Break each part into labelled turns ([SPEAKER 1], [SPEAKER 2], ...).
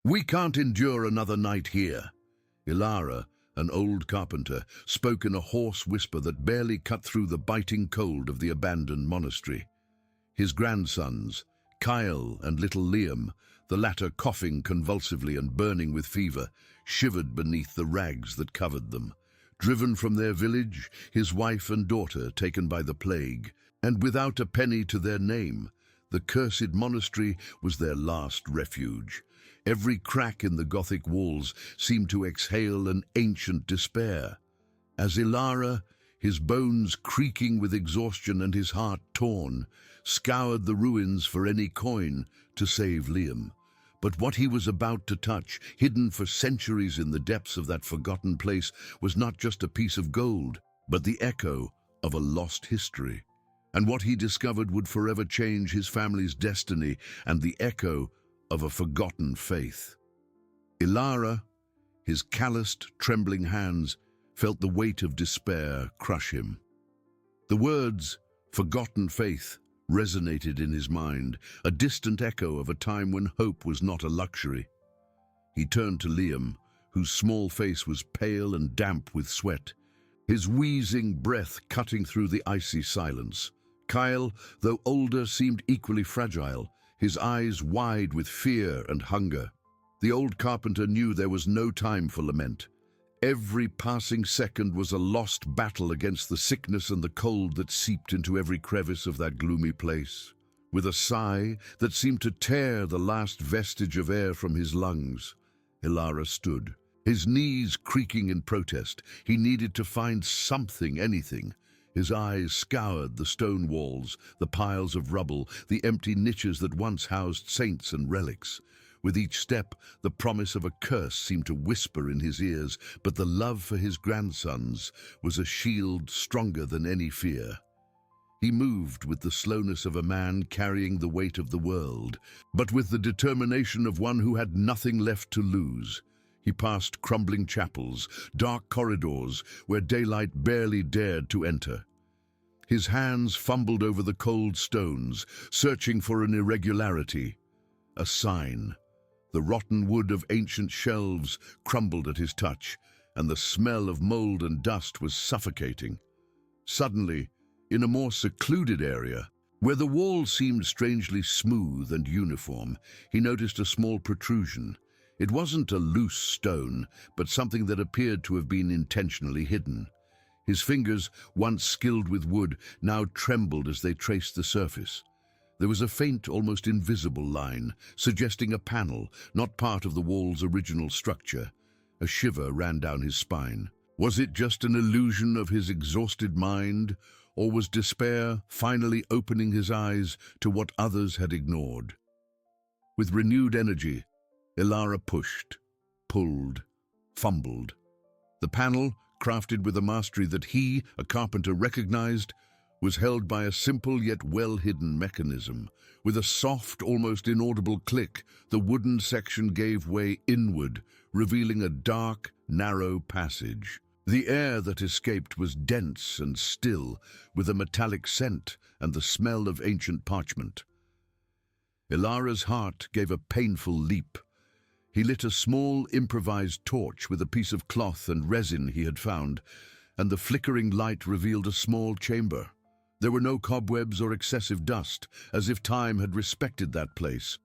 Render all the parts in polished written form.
[SPEAKER 1] "We can't endure another night here." Ilara, an old carpenter, spoke in a hoarse whisper that barely cut through the biting cold of the abandoned monastery. His grandsons, Kyle and little Liam, the latter coughing convulsively and burning with fever, shivered beneath the rags that covered them. Driven from their village, his wife and daughter taken by the plague, and without a penny to their name, the cursed monastery was their last refuge. Every crack in the Gothic walls seemed to exhale an ancient despair. As Ilara, his bones creaking with exhaustion and his heart torn, scoured the ruins for any coin to save Liam. But what he was about to touch, hidden for centuries in the depths of that forgotten place, was not just a piece of gold, but the echo of a lost history. And what he discovered would forever change his family's destiny, and the echo of a forgotten faith. Ilara, his calloused, trembling hands, felt the weight of despair crush him. The words, "forgotten faith," resonated in his mind, a distant echo of a time when hope was not a luxury. He turned to Liam, whose small face was pale and damp with sweat, his wheezing breath cutting through the icy silence. Kyle, though older, seemed equally fragile, his eyes wide with fear and hunger. The old carpenter knew there was no time for lament. Every passing second was a lost battle against the sickness and the cold that seeped into every crevice of that gloomy place. With a sigh that seemed to tear the last vestige of air from his lungs, Ilara stood, his knees creaking in protest. He needed to find something, anything. His eyes scoured the stone walls, the piles of rubble, the empty niches that once housed saints and relics. With each step, the promise of a curse seemed to whisper in his ears, but the love for his grandsons was a shield stronger than any fear. He moved with the slowness of a man carrying the weight of the world, but with the determination of one who had nothing left to lose. He passed crumbling chapels, dark corridors where daylight barely dared to enter. His hands fumbled over the cold stones, searching for an irregularity, a sign. The rotten wood of ancient shelves crumbled at his touch, and the smell of mold and dust was suffocating. Suddenly, in a more secluded area, where the walls seemed strangely smooth and uniform, he noticed a small protrusion. It wasn't a loose stone, but something that appeared to have been intentionally hidden. His fingers, once skilled with wood, now trembled as they traced the surface. There was a faint, almost invisible line, suggesting a panel, not part of the wall's original structure. A shiver ran down his spine. Was it just an illusion of his exhausted mind, or was despair finally opening his eyes to what others had ignored? With renewed energy, Ilara pushed, pulled, fumbled. The panel, crafted with a mastery that he, a carpenter, recognized, was held by a simple yet well-hidden mechanism. With a soft, almost inaudible click, the wooden section gave way inward, revealing a dark, narrow passage. The air that escaped was dense and still, with a metallic scent and the smell of ancient parchment. Ilara's heart gave a painful leap. He lit a small, improvised torch with a piece of cloth and resin he had found, and the flickering light revealed a small chamber. There were no cobwebs or excessive dust, as if time had respected that place.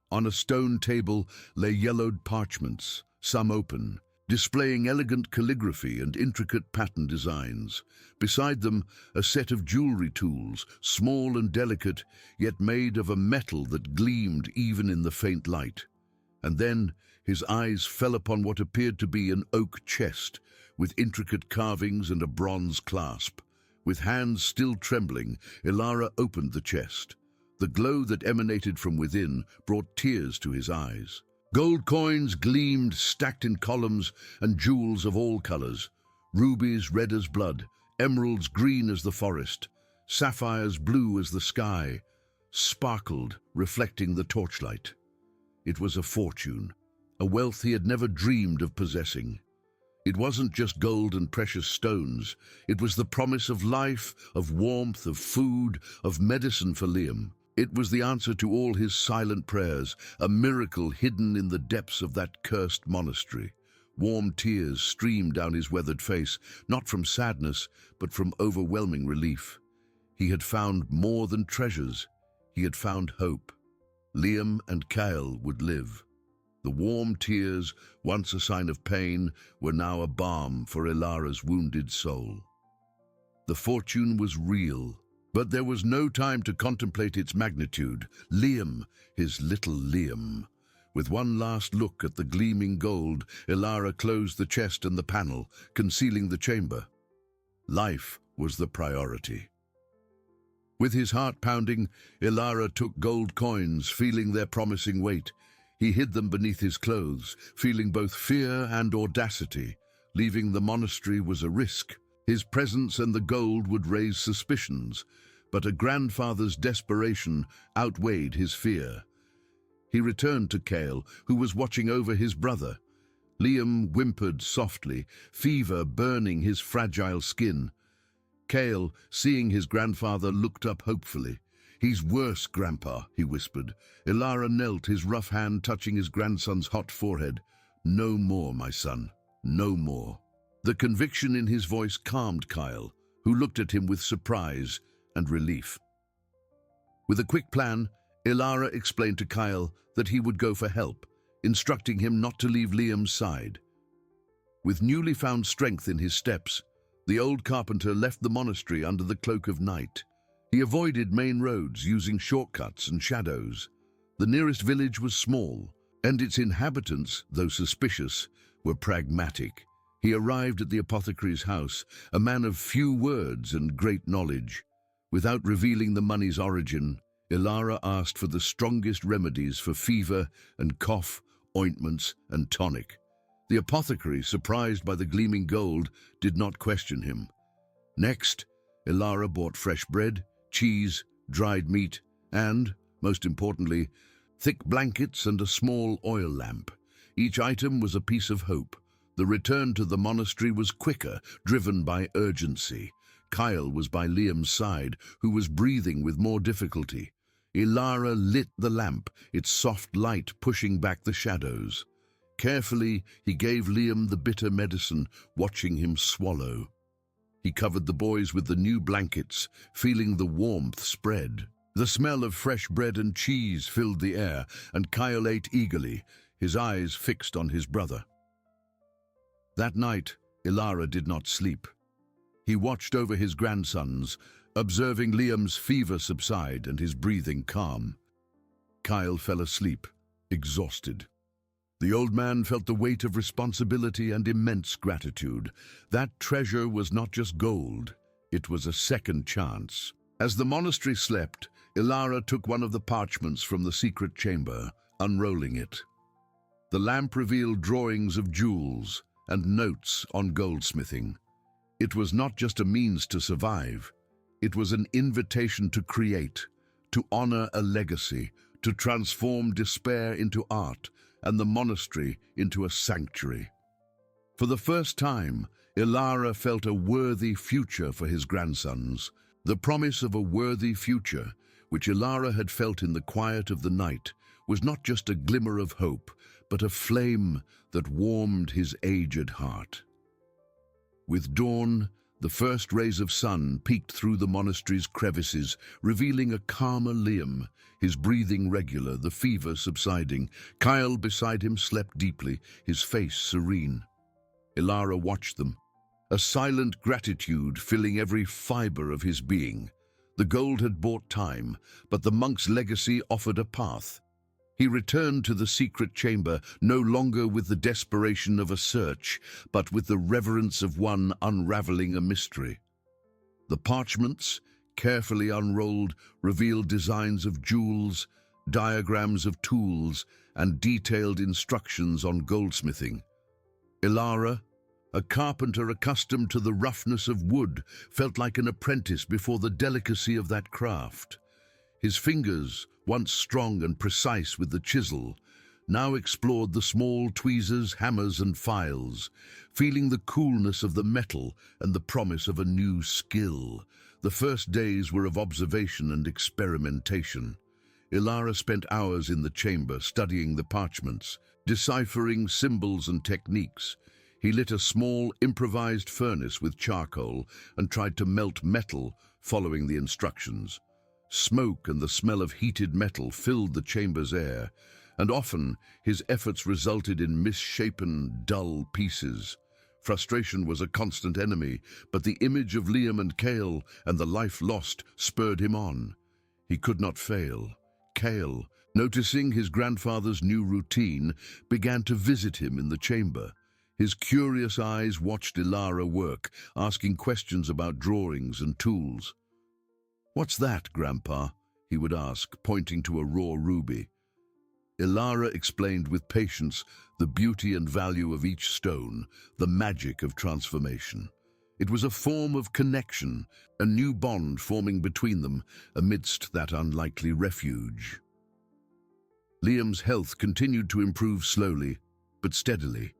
[SPEAKER 1] On a stone table lay yellowed parchments, some open, displaying elegant calligraphy and intricate pattern designs. Beside them, a set of jewelry tools, small and delicate, yet made of a metal that gleamed even in the faint light. And then his eyes fell upon what appeared to be an oak chest, with intricate carvings and a bronze clasp. With hands still trembling, Ilara opened the chest. The glow that emanated from within brought tears to his eyes. Gold coins gleamed, stacked in columns, and jewels of all colors. Rubies red as blood, emeralds green as the forest, sapphires blue as the sky, sparkled, reflecting the torchlight. It was a fortune, a wealth he had never dreamed of possessing. It wasn't just gold and precious stones. It was the promise of life, of warmth, of food, of medicine for Liam. It was the answer to all his silent prayers, a miracle hidden in the depths of that cursed monastery. Warm tears streamed down his weathered face, not from sadness, but from overwhelming relief. He had found more than treasures. He had found hope. Liam and Kyle would live. The warm tears, once a sign of pain, were now a balm for Ilara's wounded soul. The fortune was real, but there was no time to contemplate its magnitude. Liam, his little Liam. With one last look at the gleaming gold, Ilara closed the chest and the panel, concealing the chamber. Life was the priority. With his heart pounding, Ilara took gold coins, feeling their promising weight. He hid them beneath his clothes, feeling both fear and audacity. Leaving the monastery was a risk. His presence and the gold would raise suspicions, but a grandfather's desperation outweighed his fear. He returned to Kale, who was watching over his brother. Liam whimpered softly, fever burning his fragile skin. Kale, seeing his grandfather, looked up hopefully. "He's worse, Grandpa," he whispered. Ilara knelt, his rough hand touching his grandson's hot forehead. "No more, my son, no more." The conviction in his voice calmed Kyle, who looked at him with surprise and relief. With a quick plan, Ilara explained to Kyle that he would go for help, instructing him not to leave Liam's side. With newly found strength in his steps, the old carpenter left the monastery under the cloak of night. He avoided main roads, using shortcuts and shadows. The nearest village was small, and its inhabitants, though suspicious, were pragmatic. He arrived at the apothecary's house, a man of few words and great knowledge. Without revealing the money's origin, Ilara asked for the strongest remedies for fever and cough, ointments and tonic. The apothecary, surprised by the gleaming gold, did not question him. Next, Ilara bought fresh bread, cheese, dried meat, and, most importantly, thick blankets and a small oil lamp. Each item was a piece of hope. The return to the monastery was quicker, driven by urgency. Kyle was by Liam's side, who was breathing with more difficulty. Ilara lit the lamp, its soft light pushing back the shadows. Carefully, he gave Liam the bitter medicine, watching him swallow. He covered the boys with the new blankets, feeling the warmth spread. The smell of fresh bread and cheese filled the air, and Kyle ate eagerly, his eyes fixed on his brother. That night, Ilara did not sleep. He watched over his grandsons, observing Liam's fever subside and his breathing calm. Kyle fell asleep, exhausted. The old man felt the weight of responsibility and immense gratitude. That treasure was not just gold, it was a second chance. As the monastery slept, Ilara took one of the parchments from the secret chamber, unrolling it. The lamp revealed drawings of jewels and notes on goldsmithing. It was not just a means to survive. It was an invitation to create, to honor a legacy, to transform despair into art, and the monastery into a sanctuary. For the first time, Ilara felt a worthy future for his grandsons. The promise of a worthy future, which Ilara had felt in the quiet of the night, was not just a glimmer of hope, but a flame that warmed his aged heart. With dawn, the first rays of sun peeked through the monastery's crevices, revealing a calmer Liam, his breathing regular, the fever subsiding. Kyle beside him slept deeply, his face serene. Ilara watched them, a silent gratitude filling every fiber of his being. The gold had bought time, but the monk's legacy offered a path. He returned to the secret chamber, no longer with the desperation of a search, but with the reverence of one unraveling a mystery. The parchments, carefully unrolled, revealed designs of jewels, diagrams of tools, and detailed instructions on goldsmithing. Ilara, a carpenter accustomed to the roughness of wood, felt like an apprentice before the delicacy of that craft. His fingers, once strong and precise with the chisel, now explored the small tweezers, hammers, and files, feeling the coolness of the metal and the promise of a new skill. The first days were of observation and experimentation. Ilara spent hours in the chamber studying the parchments, deciphering symbols and techniques. He lit a small, improvised furnace with charcoal and tried to melt metal, following the instructions. Smoke and the smell of heated metal filled the chamber's air, and often his efforts resulted in misshapen, dull pieces. Frustration was a constant enemy, but the image of Liam and Cale and the life lost spurred him on. He could not fail. Cale, noticing his grandfather's new routine, began to visit him in the chamber. His curious eyes watched Ilara work, asking questions about drawings and tools. "What's that, Grandpa?" he would ask, pointing to a raw ruby. Ilara explained with patience the beauty and value of each stone, the magic of transformation. It was a form of connection, a new bond forming between them amidst that unlikely refuge. Liam's health continued to improve slowly, but steadily.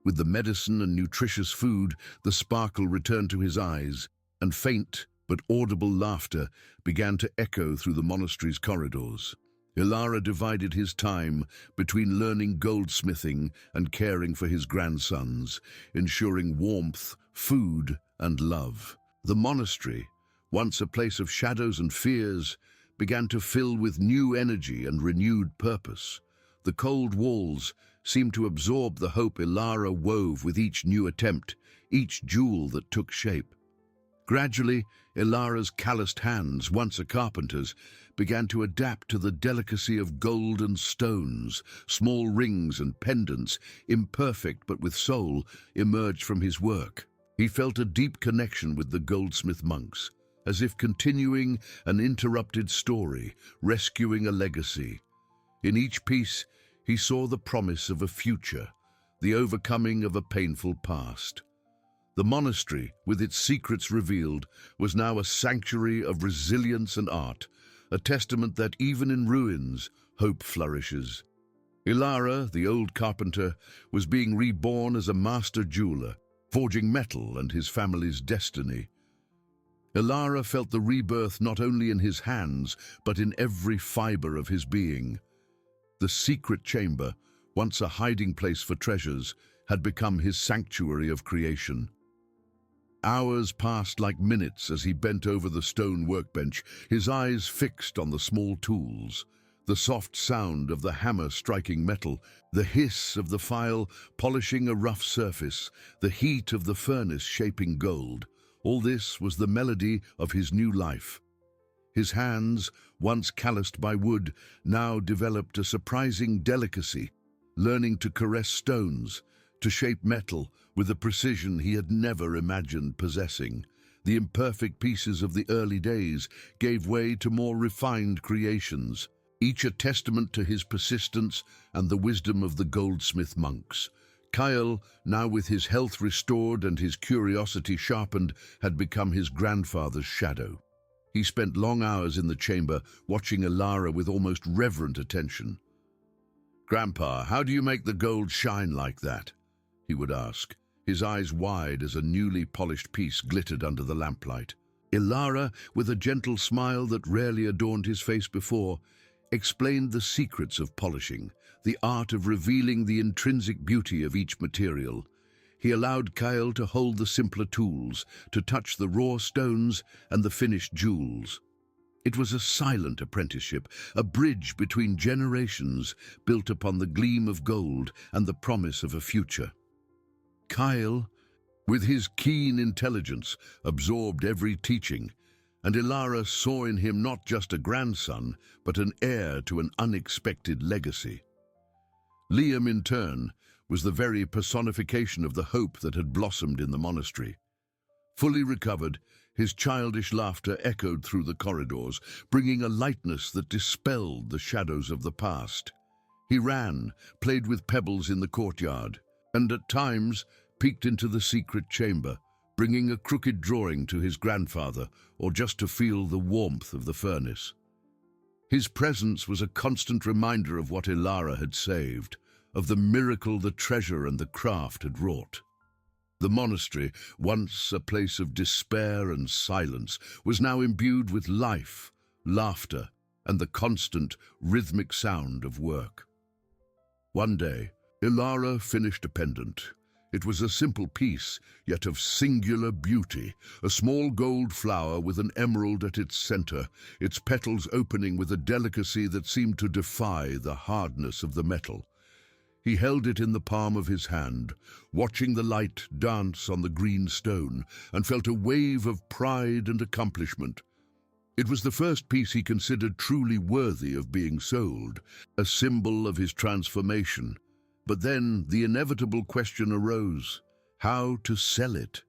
[SPEAKER 1] With the medicine and nutritious food, the sparkle returned to his eyes, and faint but audible laughter began to echo through the monastery's corridors. Ilara divided his time between learning goldsmithing and caring for his grandsons, ensuring warmth, food, and love. The monastery, once a place of shadows and fears, began to fill with new energy and renewed purpose. The cold walls seemed to absorb the hope Ilara wove with each new attempt, each jewel that took shape. Gradually, Ilara's calloused hands, once a carpenter's, began to adapt to the delicacy of gold and stones. Small rings and pendants, imperfect but with soul, emerged from his work. He felt a deep connection with the goldsmith monks, as if continuing an interrupted story, rescuing a legacy. In each piece, he saw the promise of a future, the overcoming of a painful past. The monastery, with its secrets revealed, was now a sanctuary of resilience and art, a testament that even in ruins, hope flourishes. Ilara, the old carpenter, was being reborn as a master jeweler, forging metal and his family's destiny. Ilara felt the rebirth not only in his hands, but in every fiber of his being. The secret chamber, once a hiding place for treasures, had become his sanctuary of creation. Hours passed like minutes as he bent over the stone workbench, his eyes fixed on the small tools. The soft sound of the hammer striking metal, the hiss of the file polishing a rough surface, the heat of the furnace shaping gold. All this was the melody of his new life. His hands, once calloused by wood, now developed a surprising delicacy, learning to caress stones, to shape metal with a precision he had never imagined possessing. The imperfect pieces of the early days gave way to more refined creations, each a testament to his persistence and the wisdom of the goldsmith monks. Kyle, now with his health restored and his curiosity sharpened, had become his grandfather's shadow. He spent long hours in the chamber, watching Ilara with almost reverent attention. "Grandpa, how do you make the gold shine like that?" he would ask, his eyes wide as a newly polished piece glittered under the lamplight. Ilara, with a gentle smile that rarely adorned his face before, explained the secrets of polishing, the art of revealing the intrinsic beauty of each material. He allowed Kyle to hold the simpler tools, to touch the raw stones and the finished jewels. It was a silent apprenticeship, a bridge between generations built upon the gleam of gold and the promise of a future. Kyle, with his keen intelligence, absorbed every teaching, and Ilara saw in him not just a grandson, but an heir to an unexpected legacy. Liam, in turn, was the very personification of the hope that had blossomed in the monastery. Fully recovered, his childish laughter echoed through the corridors, bringing a lightness that dispelled the shadows of the past. He ran, played with pebbles in the courtyard, and at times peeked into the secret chamber, bringing a crooked drawing to his grandfather, or just to feel the warmth of the furnace. His presence was a constant reminder of what Ilara had saved, of the miracle the treasure and the craft had wrought. The monastery, once a place of despair and silence, was now imbued with life, laughter, and the constant, rhythmic sound of work. One day, Ilara finished a pendant. It was a simple piece, yet of singular beauty, a small gold flower with an emerald at its center, its petals opening with a delicacy that seemed to defy the hardness of the metal. He held it in the palm of his hand, watching the light dance on the green stone, and felt a wave of pride and accomplishment. It was the first piece he considered truly worthy of being sold, a symbol of his transformation. But then the inevitable question arose: how to sell it?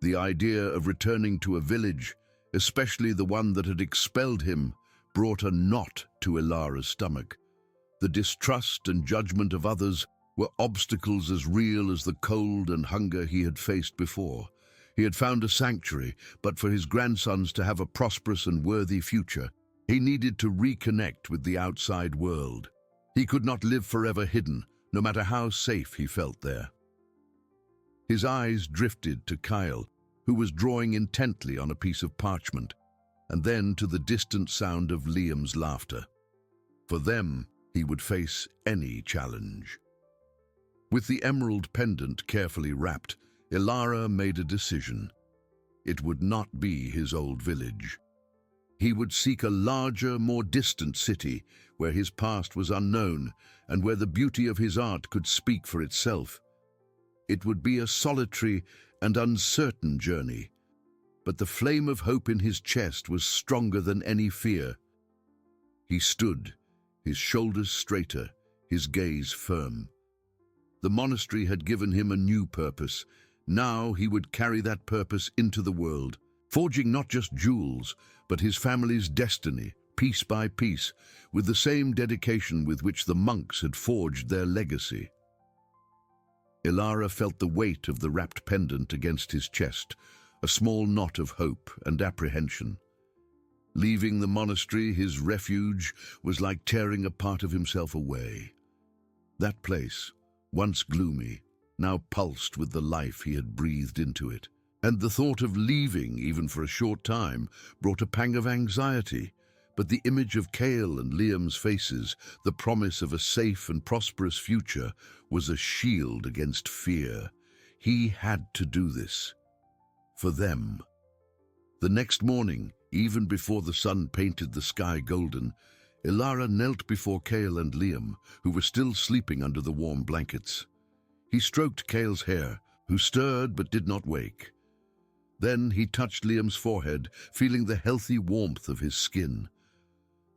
[SPEAKER 1] The idea of returning to a village, especially the one that had expelled him, brought a knot to Ilara's stomach. The distrust and judgment of others were obstacles as real as the cold and hunger he had faced before. He had found a sanctuary, but for his grandsons to have a prosperous and worthy future, he needed to reconnect with the outside world. He could not live forever hidden, no matter how safe he felt there. His eyes drifted to Kyle, who was drawing intently on a piece of parchment, and then to the distant sound of Liam's laughter. For them, he would face any challenge. With the emerald pendant carefully wrapped, Ilara made a decision. It would not be his old village. He would seek a larger, more distant city where his past was unknown and where the beauty of his art could speak for itself. It would be a solitary and uncertain journey, but the flame of hope in his chest was stronger than any fear. He stood, his shoulders straighter, his gaze firm. The monastery had given him a new purpose. Now he would carry that purpose into the world, forging not just jewels, but his family's destiny, piece by piece, with the same dedication with which the monks had forged their legacy. Ilara felt the weight of the wrapped pendant against his chest, a small knot of hope and apprehension. Leaving the monastery, his refuge, was like tearing a part of himself away. That place, once gloomy, now pulsed with the life he had breathed into it. And the thought of leaving, even for a short time, brought a pang of anxiety. But the image of Kale and Liam's faces, the promise of a safe and prosperous future, was a shield against fear. He had to do this. For them. The next morning, even before the sun painted the sky golden, Ilara knelt before Kale and Liam, who were still sleeping under the warm blankets. He stroked Kale's hair, who stirred but did not wake. Then he touched Liam's forehead, feeling the healthy warmth of his skin.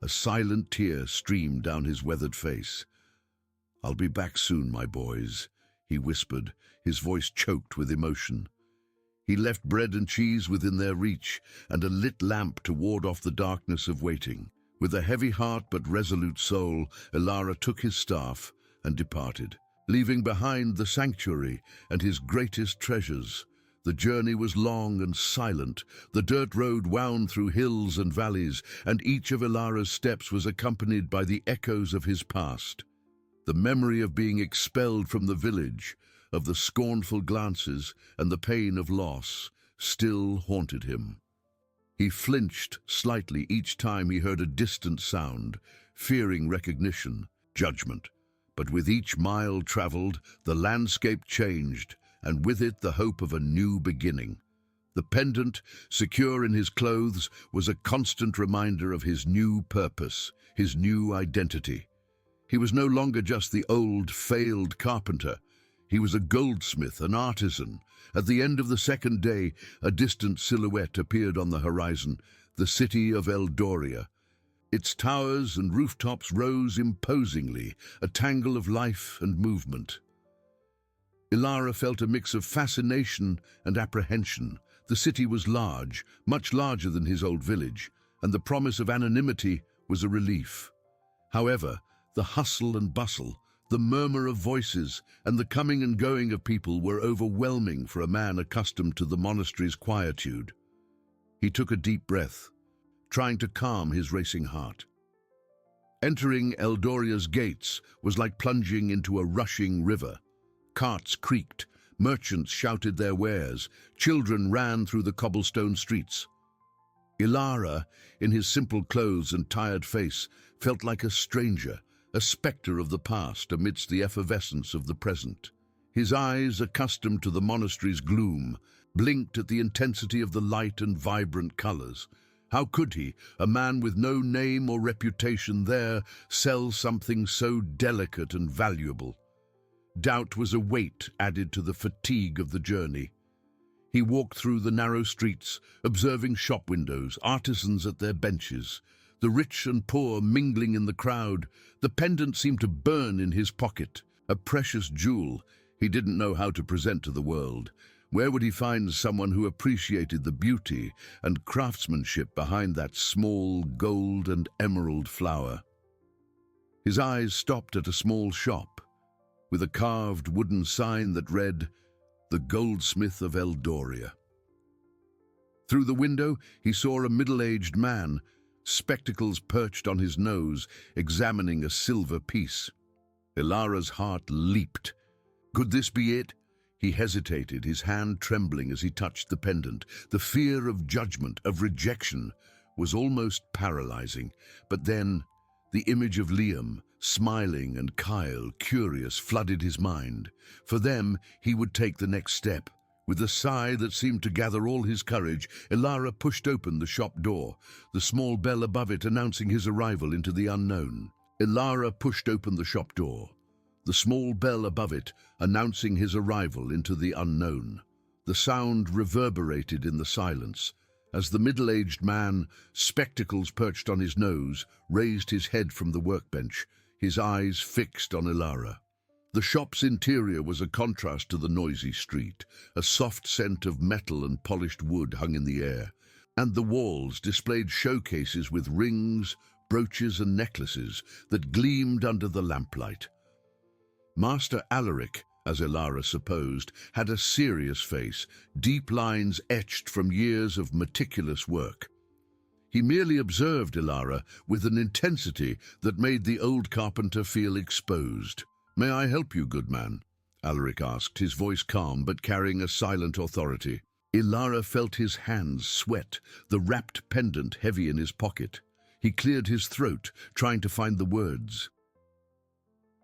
[SPEAKER 1] A silent tear streamed down his weathered face. "I'll be back soon, my boys," he whispered, his voice choked with emotion. He left bread and cheese within their reach and a lit lamp to ward off the darkness of waiting. With a heavy heart but resolute soul, Ilara took his staff and departed, leaving behind the sanctuary and his greatest treasures. The journey was long and silent. The dirt road wound through hills and valleys, and each of Ilara's steps was accompanied by the echoes of his past. The memory of being expelled from the village, of the scornful glances and the pain of loss, still haunted him. He flinched slightly each time he heard a distant sound, fearing recognition, judgment. But with each mile traveled, the landscape changed, and with it the hope of a new beginning. The pendant, secure in his clothes, was a constant reminder of his new purpose, his new identity. He was no longer just the old, failed carpenter. He was a goldsmith, an artisan. At the end of the second day, a distant silhouette appeared on the horizon, the city of Eldoria. Its towers and rooftops rose imposingly, a tangle of life and movement. Ilara felt a mix of fascination and apprehension. The city was large, much larger than his old village, and the promise of anonymity was a relief. However, the hustle and bustle, the murmur of voices, and the coming and going of people were overwhelming for a man accustomed to the monastery's quietude. He took a deep breath, trying to calm his racing heart. Entering Eldoria's gates was like plunging into a rushing river. Carts creaked, merchants shouted their wares, children ran through the cobblestone streets. Ilara, in his simple clothes and tired face, felt like a stranger, a spectre of the past amidst the effervescence of the present. His eyes, accustomed to the monastery's gloom, blinked at the intensity of the light and vibrant colors. How could he, a man with no name or reputation there, sell something so delicate and valuable? Doubt was a weight added to the fatigue of the journey. He walked through the narrow streets, observing shop windows, artisans at their benches, the rich and poor mingling in the crowd. The pendant seemed to burn in his pocket, a precious jewel he didn't know how to present to the world. Where would he find someone who appreciated the beauty and craftsmanship behind that small gold and emerald flower? His eyes stopped at a small shop, with a carved wooden sign that read, "The Goldsmith of Eldoria." Through the window, he saw a middle-aged man, spectacles perched on his nose, examining a silver piece. Ilara's heart leaped. Could this be it? He hesitated, his hand trembling as he touched the pendant. The fear of judgment, of rejection, was almost paralyzing. But then, the image of Liam, smiling, and Kyle, curious, flooded his mind. For them, he would take the next step. With a sigh that seemed to gather all his courage, Ilara pushed open the shop door, the small bell above it announcing his arrival into the unknown. Ilara pushed open the shop door, the small bell above it announcing his arrival into the unknown. The sound reverberated in the silence, as the middle-aged man, spectacles perched on his nose, raised his head from the workbench, his eyes fixed on Ilara. The shop's interior was a contrast to the noisy street. A soft scent of metal and polished wood hung in the air, and the walls displayed showcases with rings, brooches and necklaces that gleamed under the lamplight. Master Alaric, as Ilara supposed, had a serious face, deep lines etched from years of meticulous work. He merely observed Ilara with an intensity that made the old carpenter feel exposed. "May I help you, good man?" Alaric asked, his voice calm but carrying a silent authority. Ilara felt his hands sweat, the wrapped pendant heavy in his pocket. He cleared his throat, trying to find the words.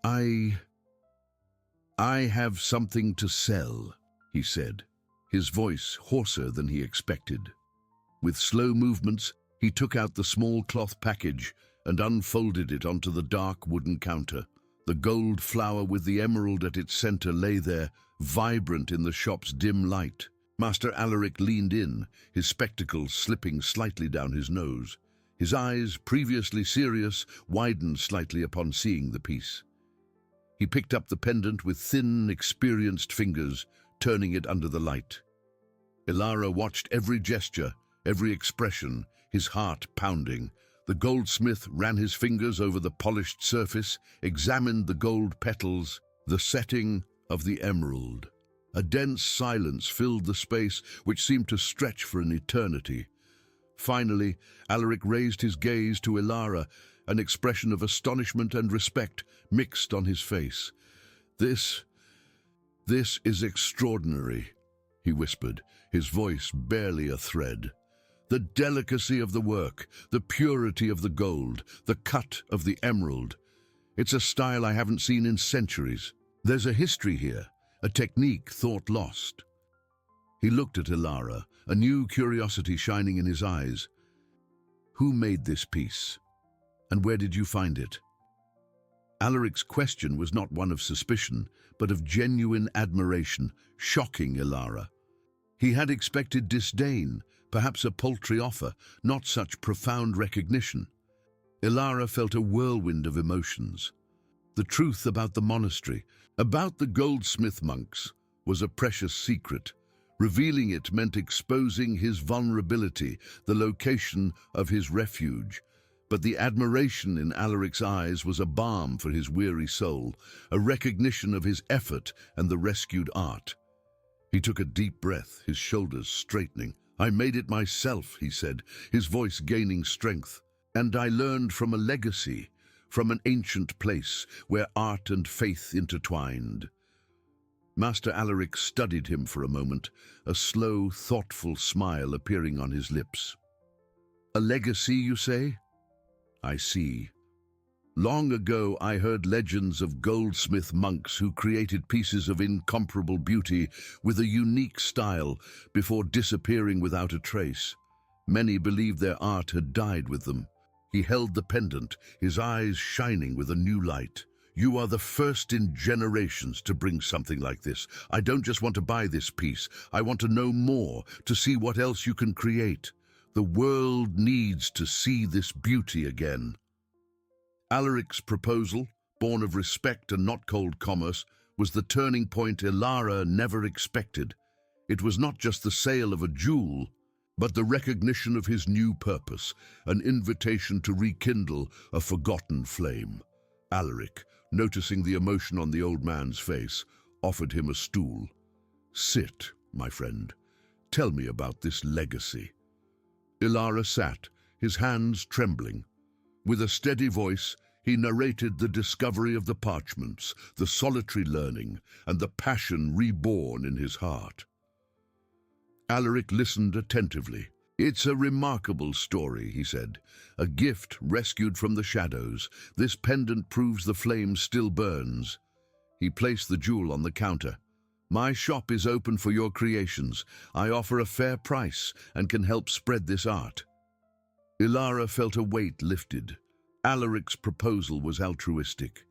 [SPEAKER 1] I have something to sell," he said, his voice hoarser than he expected. With slow movements, he took out the small cloth package and unfolded it onto the dark wooden counter. The gold flower with the emerald at its center lay there, vibrant in the shop's dim light. Master Alaric leaned in, his spectacles slipping slightly down his nose. His eyes, previously serious, widened slightly upon seeing the piece. He picked up the pendant with thin, experienced fingers, turning it under the light. Ilara watched every gesture, every expression, his heart pounding. The goldsmith ran his fingers over the polished surface, examined the gold petals, the setting of the emerald. A dense silence filled the space, which seemed to stretch for an eternity. Finally, Alaric raised his gaze to Ilara, an expression of astonishment and respect mixed on his face. This is extraordinary," he whispered, his voice barely a thread. "The delicacy of the work, the purity of the gold, the cut of the emerald. It's a style I haven't seen in centuries. There's a history here, a technique thought lost." He looked at Ilara, a new curiosity shining in his eyes. "Who made this piece? And where did you find it?" Alaric's question was not one of suspicion, but of genuine admiration, shocking Ilara. He had expected disdain, perhaps a paltry offer, not such profound recognition. Ilara felt a whirlwind of emotions. The truth about the monastery, about the goldsmith monks, was a precious secret. Revealing it meant exposing his vulnerability, the location of his refuge. But the admiration in Alaric's eyes was a balm for his weary soul, a recognition of his effort and the rescued art. He took a deep breath, his shoulders straightening. "I made it myself," he said, his voice gaining strength. "And I learned from a legacy, from an ancient place where art and faith intertwined." Master Alaric studied him for a moment, a slow, thoughtful smile appearing on his lips. A legacy, you say? I see. Long ago I heard legends of goldsmith monks who created pieces of incomparable beauty with a unique style before disappearing without a trace. Many believed their art had died with them. He held the pendant, his eyes shining with a new light. You are the first in generations to bring something like this. I don't just want to buy this piece. I want to know more, to see what else you can create. The world needs to see this beauty again. Alaric's proposal, born of respect and not cold commerce, was the turning point Ilara never expected. It was not just the sale of a jewel, but the recognition of his new purpose, an invitation to rekindle a forgotten flame. Alaric, noticing the emotion on the old man's face, offered him a stool. Sit, my friend. Tell me about this legacy. Ilara sat, his hands trembling. With a steady voice, he narrated the discovery of the parchments, the solitary learning, and the passion reborn in his heart. Alaric listened attentively. It's a remarkable story, he said. A gift rescued from the shadows. This pendant proves the flame still burns. He placed the jewel on the counter. My shop is open for your creations. I offer a fair price and can help spread this art. Ilara felt a weight lifted. Alaric's proposal was altruistic.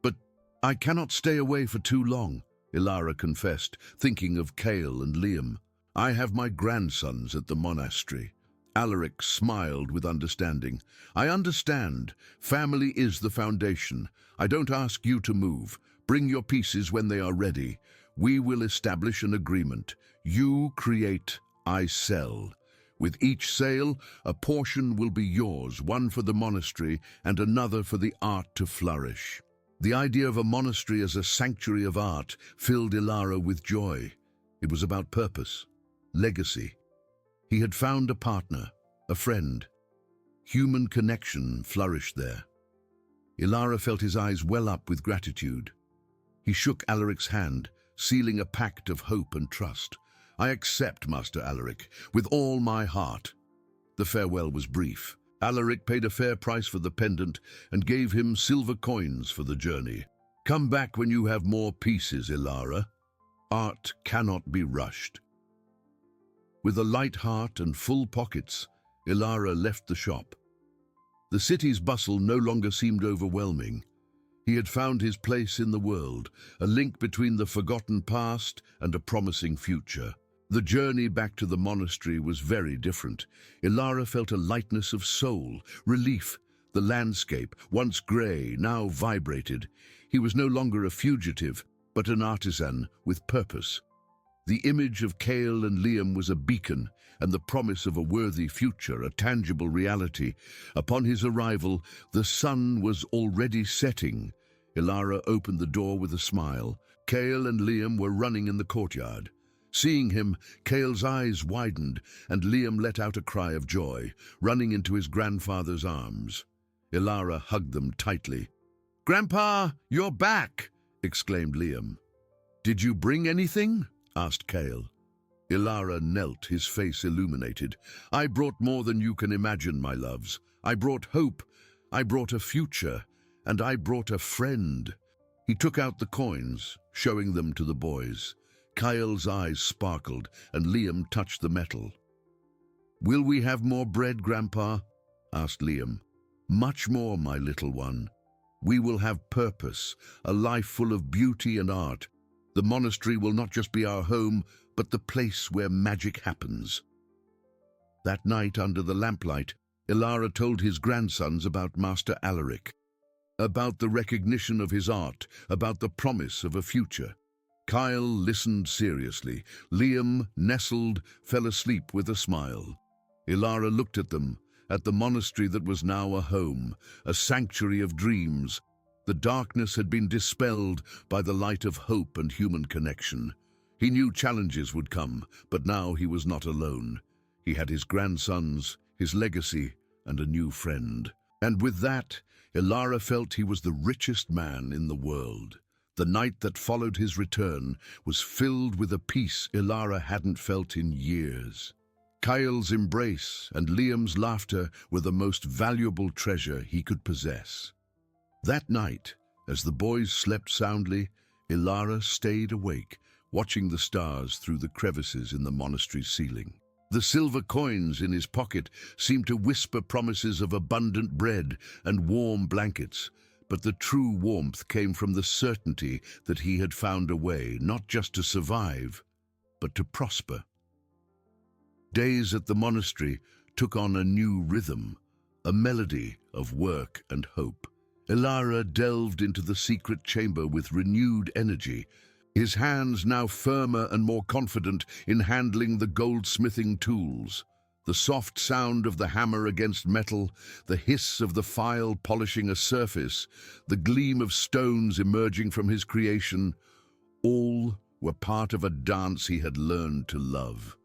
[SPEAKER 1] But I cannot stay away for too long, Ilara confessed, thinking of Cale and Liam. I have my grandsons at the monastery. Alaric smiled with understanding. I understand. Family is the foundation. I don't ask you to move. Bring your pieces when they are ready. We will establish an agreement. You create, I sell. With each sale, a portion will be yours, one for the monastery and another for the art to flourish. The idea of a monastery as a sanctuary of art filled Ilara with joy. It was about purpose, legacy. He had found a partner, a friend. Human connection flourished there. Ilara felt his eyes well up with gratitude. He shook Alaric's hand, sealing a pact of hope and trust. I accept, Master Alaric, with all my heart. The farewell was brief. Alaric paid a fair price for the pendant and gave him silver coins for the journey. Come back when you have more pieces, Ilara. Art cannot be rushed. With a light heart and full pockets, Ilara left the shop. The city's bustle no longer seemed overwhelming. He had found his place in the world, a link between the forgotten past and a promising future. The journey back to the monastery was very different. Ilara felt a lightness of soul, relief. The landscape, once grey, now vibrated. He was no longer a fugitive, but an artisan with purpose. The image of Cale and Liam was a beacon, and the promise of a worthy future, a tangible reality. Upon his arrival, the sun was already setting. Ilara opened the door with a smile. Cale and Liam were running in the courtyard. Seeing him, Cale's eyes widened, and Liam let out a cry of joy, running into his grandfather's arms. Ilara hugged them tightly. "Grandpa, you're back!" exclaimed Liam. "Did you bring anything?" asked Cale. Ilara knelt, his face illuminated. "I brought more than you can imagine, my loves. I brought hope, I brought a future, and I brought a friend." He took out the coins, showing them to the boys. Kyle's eyes sparkled, and Liam touched the metal. "Will we have more bread, Grandpa?" asked Liam. "Much more, my little one. We will have purpose, a life full of beauty and art. The monastery will not just be our home, but the place where magic happens." That night, under the lamplight, Ilara told his grandsons about Master Alaric, about the recognition of his art, about the promise of a future. Kyle listened seriously. Liam, nestled, fell asleep with a smile. Ilara looked at them, at the monastery that was now a home, a sanctuary of dreams. The darkness had been dispelled by the light of hope and human connection. He knew challenges would come, but now he was not alone. He had his grandsons, his legacy, and a new friend. And with that, Ilara felt he was the richest man in the world. The night that followed his return was filled with a peace Ilara hadn't felt in years. Kyle's embrace and Liam's laughter were the most valuable treasure he could possess. That night, as the boys slept soundly, Ilara stayed awake, watching the stars through the crevices in the monastery's ceiling. The silver coins in his pocket seemed to whisper promises of abundant bread and warm blankets, but the true warmth came from the certainty that he had found a way not just to survive, but to prosper. Days at the monastery took on a new rhythm, a melody of work and hope. Ilara delved into the secret chamber with renewed energy, his hands now firmer and more confident in handling the goldsmithing tools. The soft sound of the hammer against metal, the hiss of the file polishing a surface, the gleam of stones emerging from his creation, all were part of a dance he had learned to love.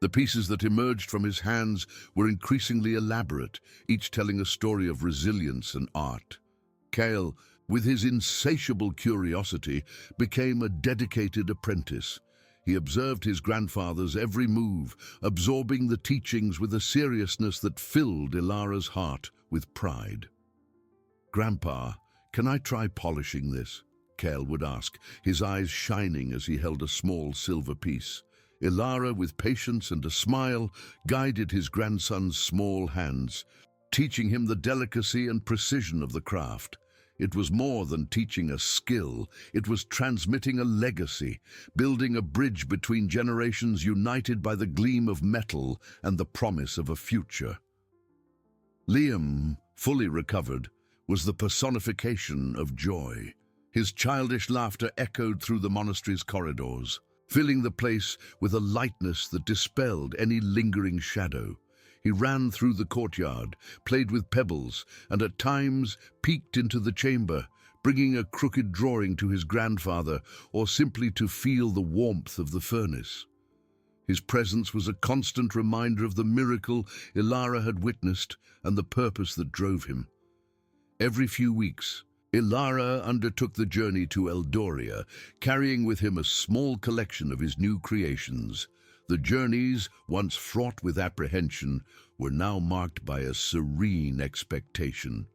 [SPEAKER 1] The pieces that emerged from his hands were increasingly elaborate, each telling a story of resilience and art. Kale, with his insatiable curiosity, became a dedicated apprentice. He observed his grandfather's every move, absorbing the teachings with a seriousness that filled Ilara's heart with pride. "Grandpa, can I try polishing this?" Kale would ask, his eyes shining as he held a small silver piece. Ilara, with patience and a smile, guided his grandson's small hands, teaching him the delicacy and precision of the craft. It was more than teaching a skill, it was transmitting a legacy, building a bridge between generations united by the gleam of metal and the promise of a future. Liam, fully recovered, was the personification of joy. His childish laughter echoed through the monastery's corridors, filling the place with a lightness that dispelled any lingering shadow. He ran through the courtyard, played with pebbles, and at times peeked into the chamber, bringing a crooked drawing to his grandfather or simply to feel the warmth of the furnace. His presence was a constant reminder of the miracle Ilara had witnessed and the purpose that drove him. Every few weeks, Ilara undertook the journey to Eldoria, carrying with him a small collection of his new creations. The journeys, once fraught with apprehension, were now marked by a serene expectation.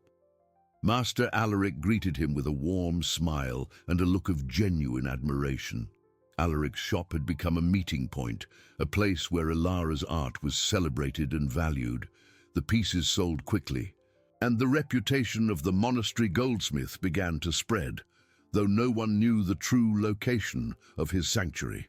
[SPEAKER 1] Master Alaric greeted him with a warm smile and a look of genuine admiration. Alaric's shop had become a meeting point, a place where Ilara's art was celebrated and valued. The pieces sold quickly, and the reputation of the monastery goldsmith began to spread, though no one knew the true location of his sanctuary.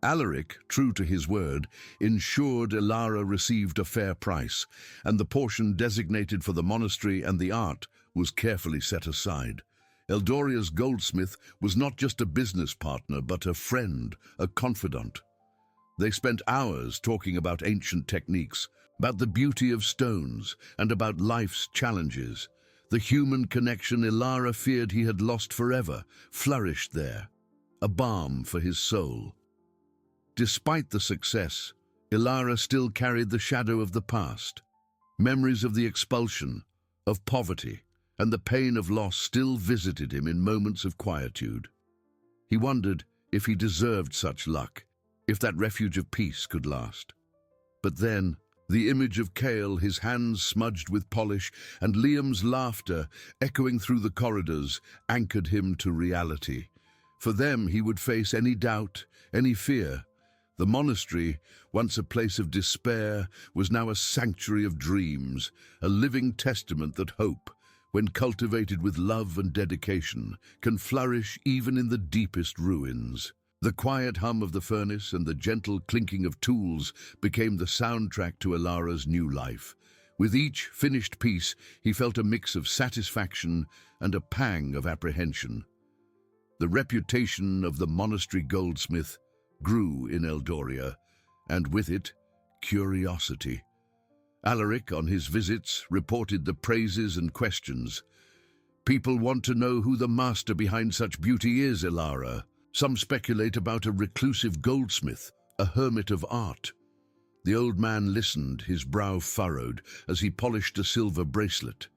[SPEAKER 1] Alaric, true to his word, ensured Ilara received a fair price, and the portion designated for the monastery and the art was carefully set aside. Eldoria's goldsmith was not just a business partner, but a friend, a confidant. They spent hours talking about ancient techniques, about the beauty of stones, and about life's challenges. The human connection Ilara feared he had lost forever flourished there, a balm for his soul. Despite the success, Ilara still carried the shadow of the past. Memories of the expulsion, of poverty, and the pain of loss still visited him in moments of quietude. He wondered if he deserved such luck, if that refuge of peace could last. But then, the image of Kale, his hands smudged with polish, and Liam's laughter echoing through the corridors, anchored him to reality. For them, he would face any doubt, any fear. The monastery, once a place of despair, was now a sanctuary of dreams, a living testament that hope, when cultivated with love and dedication, can flourish even in the deepest ruins. The quiet hum of the furnace and the gentle clinking of tools became the soundtrack to Ilara's new life. With each finished piece, he felt a mix of satisfaction and a pang of apprehension. The reputation of the monastery goldsmith grew in Eldoria, and with it, curiosity. Alaric, on his visits, reported the praises and questions. "People want to know who the master behind such beauty is, Ilara. Some speculate about a reclusive goldsmith, a hermit of art." The old man listened, his brow furrowed, as he polished a silver bracelet.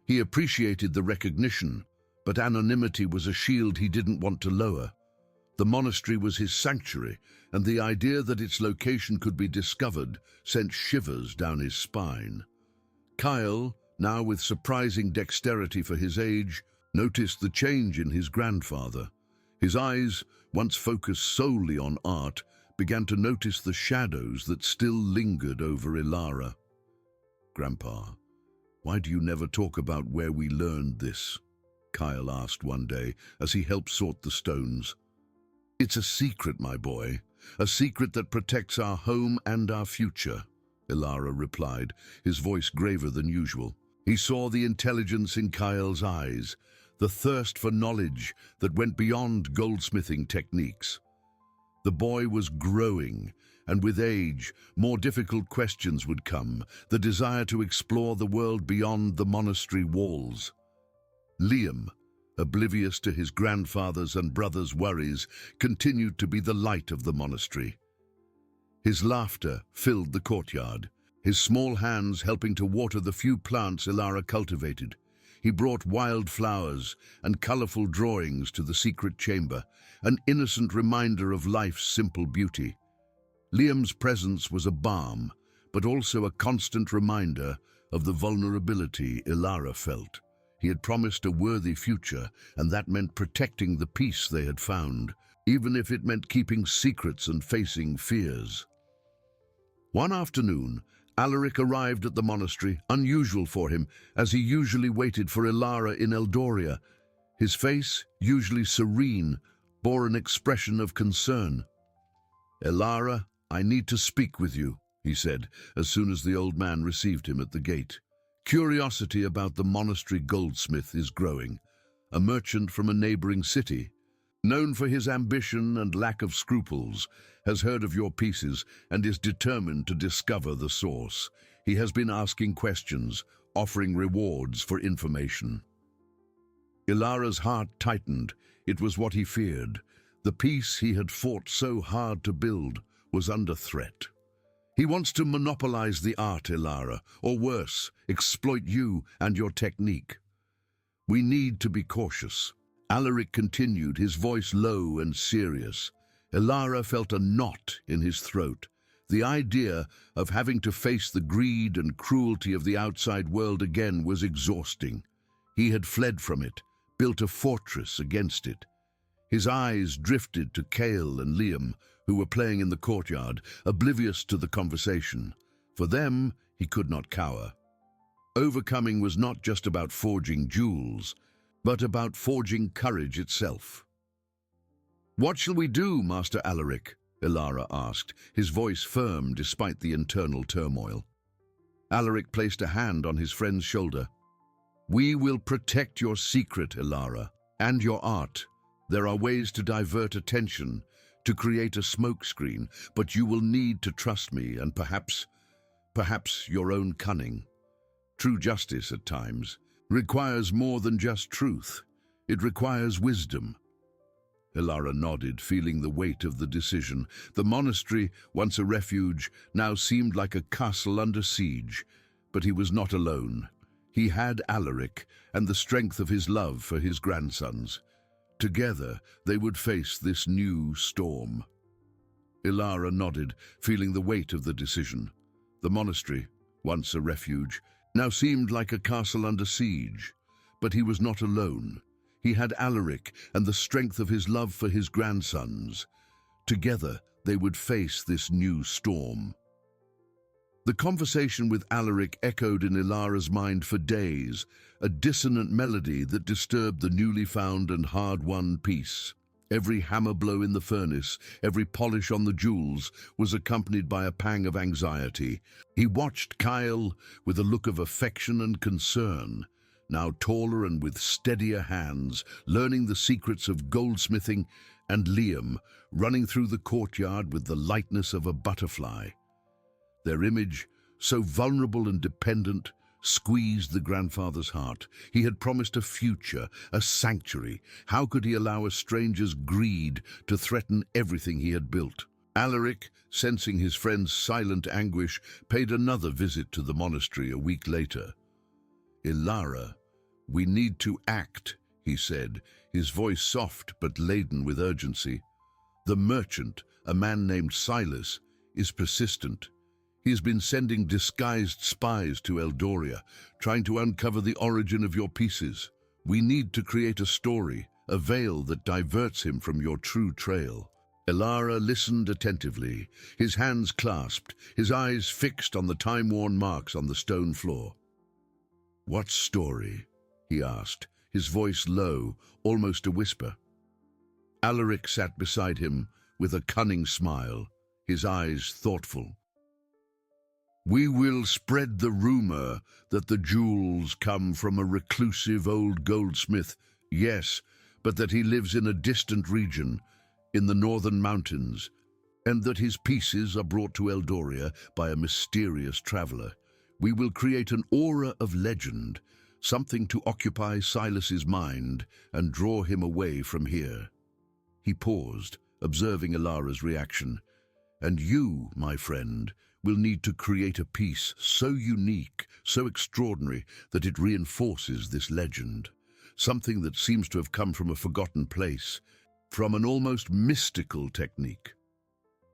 [SPEAKER 1] He appreciated the recognition, but anonymity was a shield he didn't want to lower. The monastery was his sanctuary, and the idea that its location could be discovered sent shivers down his spine. Kyle, now with surprising dexterity for his age, noticed the change in his grandfather. His eyes, once focused solely on art, began to notice the shadows that still lingered over Ilara. "Grandpa, why do you never talk about where we learned this?" Kyle asked one day as he helped sort the stones. "It's a secret, my boy, a secret that protects our home and our future," Ilara replied, his voice graver than usual. He saw the intelligence in Kyle's eyes, the thirst for knowledge that went beyond goldsmithing techniques. The boy was growing, and with age, more difficult questions would come, the desire to explore the world beyond the monastery walls. Liam, oblivious to his grandfather's and brother's worries, continued to be the light of the monastery. His laughter filled the courtyard, his small hands helping to water the few plants Ilara cultivated. He brought wild flowers and colorful drawings to the secret chamber, an innocent reminder of life's simple beauty. Liam's presence was a balm, but also a constant reminder of the vulnerability Ilara felt. He had promised a worthy future, and that meant protecting the peace they had found, even if it meant keeping secrets and facing fears. One afternoon, Alaric arrived at the monastery, unusual for him, as he usually waited for Ilara in Eldoria. His face, usually serene, bore an expression of concern. "Ilara, I need to speak with you," he said, as soon as the old man received him at the gate. "Curiosity about the monastery goldsmith is growing. A merchant from a neighboring city, known for his ambition and lack of scruples, has heard of your pieces and is determined to discover the source. He has been asking questions, offering rewards for information." Ilara's heart tightened. It was what he feared. The piece he had fought so hard to build was under threat. "He wants to monopolize the art, Ilara, or worse, exploit you and your technique. We need to be cautious." Alaric continued, his voice low and serious. Ilara felt a knot in his throat. The idea of having to face the greed and cruelty of the outside world again was exhausting. He had fled from it, built a fortress against it. His eyes drifted to Kale and Liam, who were playing in the courtyard, oblivious to the conversation. For them, he could not cower. Overcoming was not just about forging jewels, but about forging courage itself. "What shall we do, Master Alaric?" Ilara asked, his voice firm despite the internal turmoil. Alaric placed a hand on his friend's shoulder. "We will protect your secret, Ilara, and your art. There are ways to divert attention, to create a smokescreen, but you will need to trust me and perhaps your own cunning. True justice, at times, requires more than just truth. It requires wisdom." Ilara nodded, feeling the weight of the decision. The monastery, once a refuge, now seemed like a castle under siege. But he was not alone. He had Alaric and the strength of his love for his grandsons. Together, they would face this new storm. Ilara nodded, feeling the weight of the decision. The monastery, once a refuge, now seemed like a castle under siege. But he was not alone. He had Alaric and the strength of his love for his grandsons. Together, they would face this new storm. The conversation with Alaric echoed in Ilara's mind for days, a dissonant melody that disturbed the newly found and hard-won peace. Every hammer blow in the furnace, every polish on the jewels, was accompanied by a pang of anxiety. He watched Kyle with a look of affection and concern, now taller and with steadier hands, learning the secrets of goldsmithing, and Liam, running through the courtyard with the lightness of a butterfly. Their image, so vulnerable and dependent, squeezed the grandfather's heart. He had promised a future, a sanctuary. How could he allow a stranger's greed to threaten everything he had built? Alaric, sensing his friend's silent anguish, paid another visit to the monastery a week later. "Ilara, we need to act," he said, his voice soft but laden with urgency. The merchant, a man named Silas, is persistent. He has been sending disguised spies to Eldoria, trying to uncover the origin of your pieces. We need to create a story, a veil that diverts him from your true trail. Ilara listened attentively, his hands clasped, his eyes fixed on the time-worn marks on the stone floor. "What story?" he asked, his voice low, almost a whisper. Alaric sat beside him with a cunning smile, his eyes thoughtful. "We will spread the rumor that the jewels come from a reclusive old goldsmith, yes, but that he lives in a distant region, in the northern mountains, and that his pieces are brought to Eldoria by a mysterious traveler. We will create an aura of legend, something to occupy Silas's mind and draw him away from here." He paused, observing Ilara's reaction. "And you, my friend, will need to create a piece so unique, so extraordinary, that it reinforces this legend. Something that seems to have come from a forgotten place, from an almost mystical technique."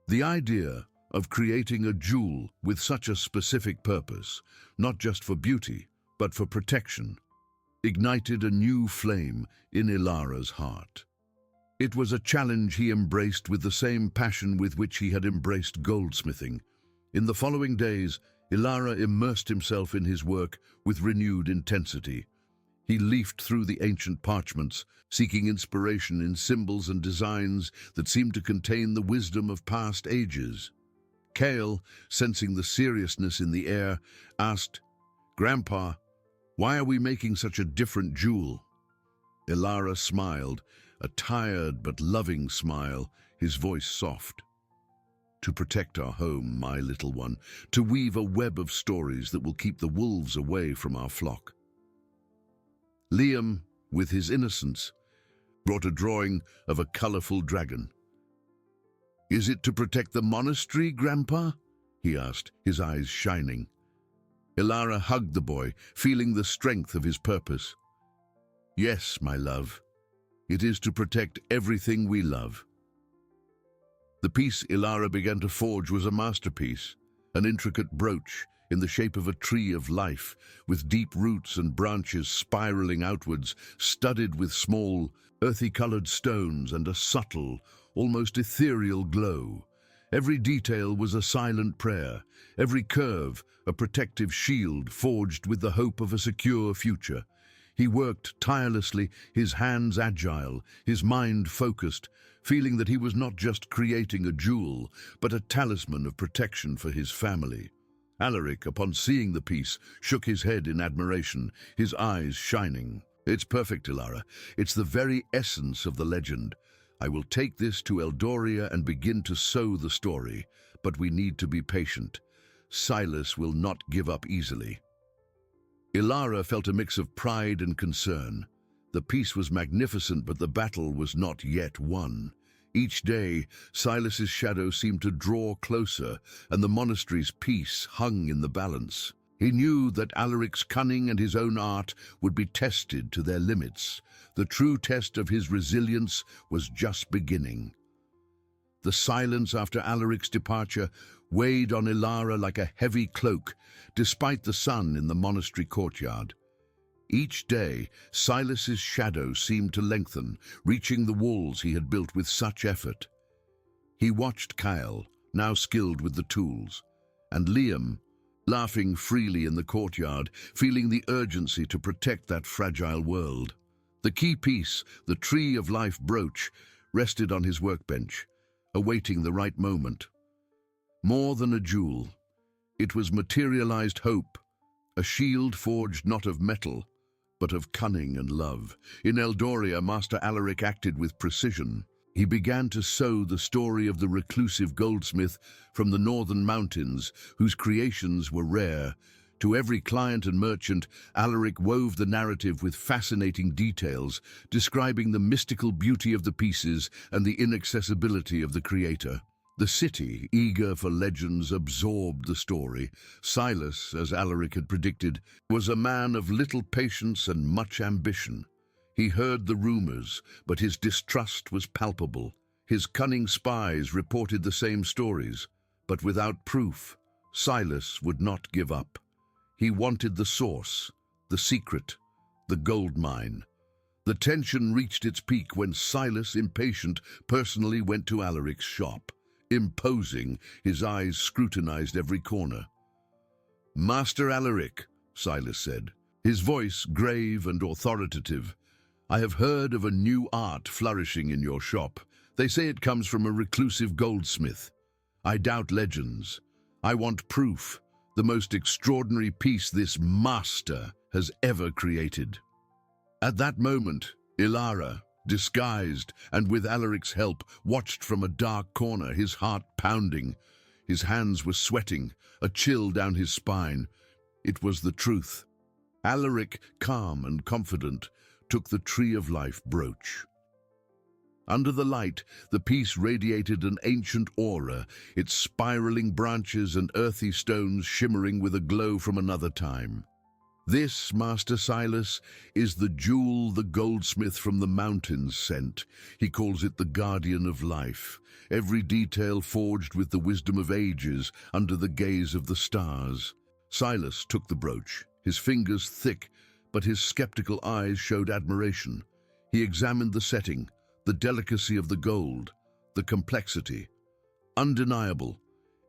[SPEAKER 1] The idea of creating a jewel with such a specific purpose, not just for beauty, but for protection, ignited a new flame in Ilara's heart. It was a challenge he embraced with the same passion with which he had embraced goldsmithing. In the following days, Ilara immersed himself in his work with renewed intensity. He leafed through the ancient parchments, seeking inspiration in symbols and designs that seemed to contain the wisdom of past ages. Cale, sensing the seriousness in the air, asked, "Grandpa, why are we making such a different jewel?" Ilara smiled, a tired but loving smile, his voice soft. "To protect our home, my little one, to weave a web of stories that will keep the wolves away from our flock." Liam, with his innocence, brought a drawing of a colorful dragon. "Is it to protect the monastery, Grandpa?" he asked, his eyes shining. Ilara hugged the boy, feeling the strength of his purpose. "Yes, my love. It is to protect everything we love." The piece Ilara began to forge was a masterpiece, an intricate brooch in the shape of a tree of life, with deep roots and branches spiraling outwards, studded with small, earthy-colored stones and a subtle, almost ethereal glow. Every detail was a silent prayer, every curve a protective shield forged with the hope of a secure future. He worked tirelessly, his hands agile, his mind focused, feeling that he was not just creating a jewel, but a talisman of protection for his family. Alaric, upon seeing the piece, shook his head in admiration, his eyes shining. "It's perfect, Ilara. It's the very essence of the legend. I will take this to Eldoria and begin to sew the story, but we need to be patient. Silas will not give up easily." Ilara felt a mix of pride and concern. The piece was magnificent, but the battle was not yet won. Each day, Silas's shadow seemed to draw closer, and the monastery's peace hung in the balance. He knew that Alaric's cunning and his own art would be tested to their limits. The true test of his resilience was just beginning. The silence after Alaric's departure weighed on Ilara like a heavy cloak, despite the sun in the monastery courtyard. Each day, Silas's shadow seemed to lengthen, reaching the walls he had built with such effort. He watched Kyle, now skilled with the tools, and Liam, laughing freely in the courtyard, feeling the urgency to protect that fragile world. The key piece, the Tree of Life brooch, rested on his workbench, awaiting the right moment. More than a jewel, it was materialized hope, a shield forged not of metal, but of cunning and love. In Eldoria, Master Alaric acted with precision. He began to sew the story of the reclusive goldsmith from the northern mountains, whose creations were rare. To every client and merchant, Alaric wove the narrative with fascinating details, describing the mystical beauty of the pieces and the inaccessibility of the creator. The city, eager for legends, absorbed the story. Silas, as Alaric had predicted, was a man of little patience and much ambition. He heard the rumors, but his distrust was palpable. His cunning spies reported the same stories, but without proof, Silas would not give up. He wanted the source, the secret, the gold mine. The tension reached its peak when Silas, impatient, personally went to Alaric's shop. Imposing, his eyes scrutinized every corner. "Master Alaric," Silas said, his voice grave and authoritative, "I have heard of a new art flourishing in your shop. They say it comes from a reclusive goldsmith. I doubt legends. I want proof, the most extraordinary piece this master has ever created." At that moment, Ilara, disguised and with Alaric's help, watched from a dark corner, his heart pounding. His hands were sweating, a chill down his spine. It was the truth. Alaric, calm and confident, took the Tree of Life brooch. Under the light, the piece radiated an ancient aura, its spiraling branches and earthy stones shimmering with a glow from another time. "This, Master Silas, is the jewel the goldsmith from the mountains sent. He calls it the guardian of life, every detail forged with the wisdom of ages under the gaze of the stars." Silas took the brooch, his fingers thick, but his skeptical eyes showed admiration. He examined the setting, the delicacy of the gold, the complexity. Undeniable,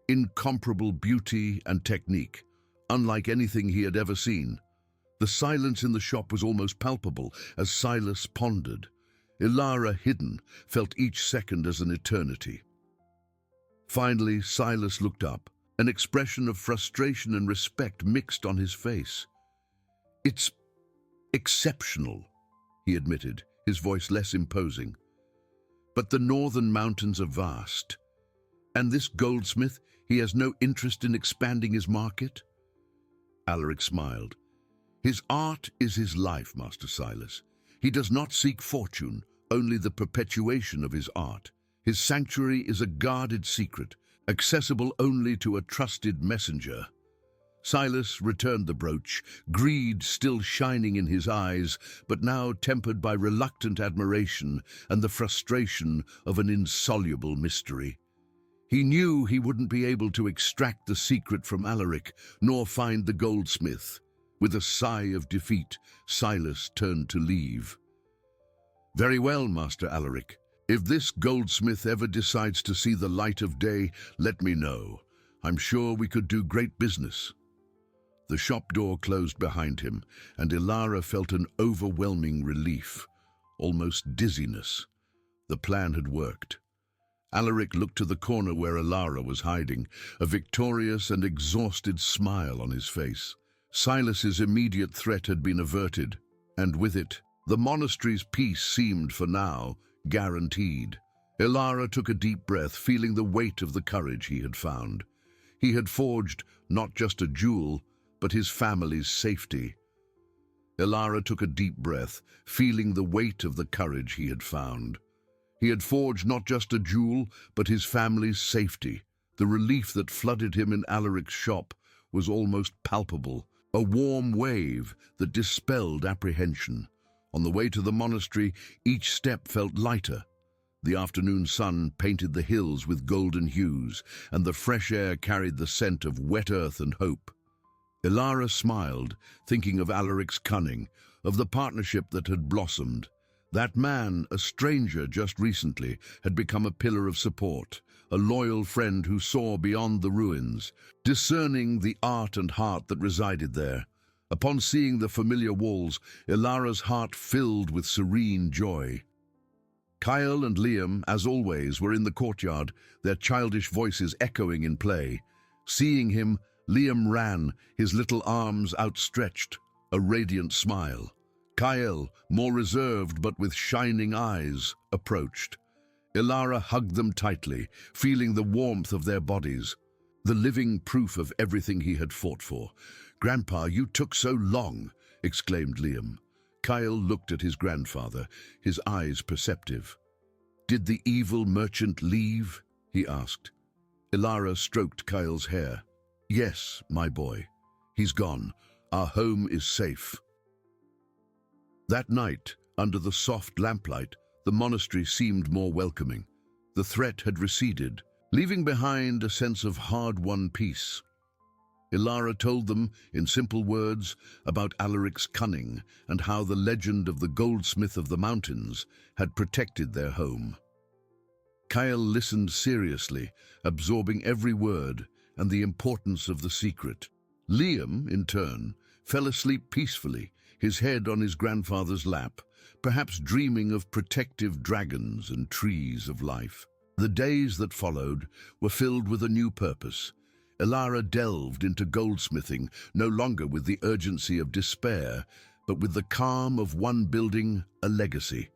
[SPEAKER 1] incomparable beauty and technique, unlike anything he had ever seen. The silence in the shop was almost palpable as Silas pondered. Ilara, hidden, felt each second as an eternity. Finally, Silas looked up, an expression of frustration and respect mixed on his face. "It's exceptional," he admitted, his voice less imposing. "But the northern mountains are vast. And this goldsmith, he has no interest in expanding his market?" Alaric smiled. "His art is his life, Master Silas. He does not seek fortune, only the perpetuation of his art. His sanctuary is a guarded secret, accessible only to a trusted messenger." Silas returned the brooch, greed still shining in his eyes, but now tempered by reluctant admiration and the frustration of an insoluble mystery. He knew he wouldn't be able to extract the secret from Alaric, nor find the goldsmith. With a sigh of defeat, Silas turned to leave. "Very well, Master Alaric. If this goldsmith ever decides to see the light of day, let me know. I'm sure we could do great business." The shop door closed behind him, and Ilara felt an overwhelming relief, almost dizziness. The plan had worked. Alaric looked to the corner where Ilara was hiding, a victorious and exhausted smile on his face. Silas's immediate threat had been averted, and with it, the monastery's peace seemed, for now, guaranteed. Ilara took a deep breath, feeling the weight of the courage he had found. He had forged not just a jewel, but his family's safety. Ilara took a deep breath, feeling the weight of the courage he had found. He had forged not just a jewel, but his family's safety. The relief that flooded him in Alaric's shop was almost palpable, a warm wave that dispelled apprehension. On the way to the monastery, each step felt lighter. The afternoon sun painted the hills with golden hues, and the fresh air carried the scent of wet earth and hope. Ilara smiled, thinking of Alaric's cunning, of the partnership that had blossomed. That man, a stranger just recently, had become a pillar of support, a loyal friend who saw beyond the ruins, discerning the art and heart that resided there. Upon seeing the familiar walls, Ilara's heart filled with serene joy. Kyle and Liam, as always, were in the courtyard, their childish voices echoing in play. Seeing him, Liam ran, his little arms outstretched, a radiant smile. Kyle, more reserved but with shining eyes, approached. Ilara hugged them tightly, feeling the warmth of their bodies, the living proof of everything he had fought for. "Grandpa, you took so long," exclaimed Liam. Kyle looked at his grandfather, his eyes perceptive. "Did the evil merchant leave?" he asked. Ilara stroked Kyle's hair. "Yes, my boy. He's gone. Our home is safe." That night, under the soft lamplight, the monastery seemed more welcoming. The threat had receded, leaving behind a sense of hard-won peace. Ilara told them, in simple words, about Alaric's cunning and how the legend of the goldsmith of the mountains had protected their home. Kyle listened seriously, absorbing every word and the importance of the secret. Liam, in turn, fell asleep peacefully, his head on his grandfather's lap, perhaps dreaming of protective dragons and trees of life. The days that followed were filled with a new purpose. Ilara delved into goldsmithing, no longer with the urgency of despair, but with the calm of one building a legacy.